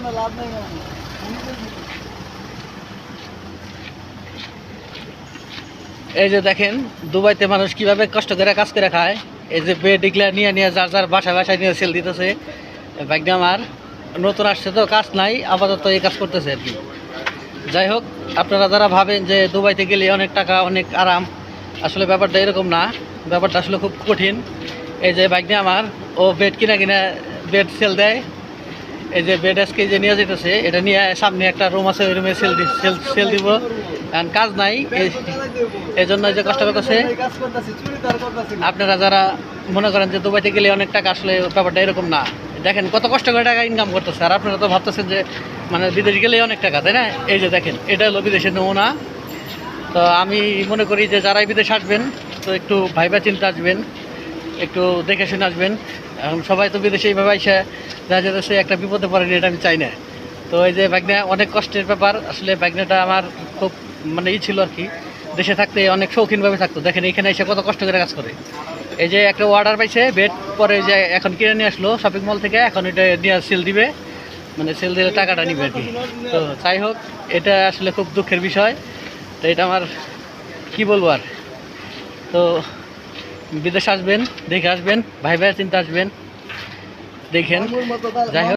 এই যে দেখেন দুবাইতে মানুষ কিভাবে কষ্ট করে কাজ করে খায়। এই যে বেড ডিক্লেয়ার নিয়ে নিয়ে যার যার বাসায় নিয়ে সেল দিতেছে। ভাগ্নে আমার নতুন আসছে তো, কাজ নাই, আপাতত এই কাজ করতেছে আর কি। যাই হোক, আপনারা যারা ভাবেন যে দুবাইতে গেলে অনেক টাকা অনেক আরাম, আসলে ব্যাপারটা এরকম না। ব্যাপারটা আসলে খুব কঠিন। এই যে ভাগ্নে আমার, ও বেড কিনা বেড সেল দেয়। এই যে বেড আজকে যে নিয়ে যেতেছে, এটা নিয়ে সামনে একটা রুম আছে, ওই রুমে সেল দিব। কারণ কাজ নাই, এই জন্য যে কষ্ট করতেছে। আপনারা যারা মনে করেন যে দুবাইতে গেলে অনেক টাকা, আসলে ব্যাপারটা এরকম না। দেখেন কত কষ্ট করে টাকা ইনকাম করতেছে, আর আপনারা তো ভাবতেছেন যে মানে বিদেশ গেলেই অনেক টাকা, তাই না? এই যে দেখেন, এটা হলো বিদেশের নমুনা। তো আমি মনে করি যে যারাই বিদেশ আসবেন, তো একটু ভাইবা চিন্তা আসবেন, একটু দেখে শুনে আসবেন। এখন সবাই তো বিদেশে এইভাবে এসে যা যেতেছে, একটা বিপদে পড়েনি, এটা আমি চাই না। তো এই যে বাগনা অনেক কষ্টের ব্যাপার। আসলে বাগনাটা আমার খুব মানে ছিল আর কি, দেশে থাকতে অনেক শৌখিনভাবে থাকতো। দেখেন এখানে এসে কত কষ্ট করে কাজ করে। এই যে একটা অর্ডার পাইছে বেড, পরে যে এখন কিনে নিয়ে আসলো শপিং মল থেকে, এখন এটা নিয়ে সেল দিবে, মানে সেল দিলে টাকাটা নিবে আর কি। তো যাই হোক, এটা আসলে খুব দুঃখের বিষয়। তো এটা আমার কি বলবো আর। তো বিদেশে আসবেন, দেখে আসবেন, ভাই চিন্তা আসবেন, দেখেন। যাই হোক।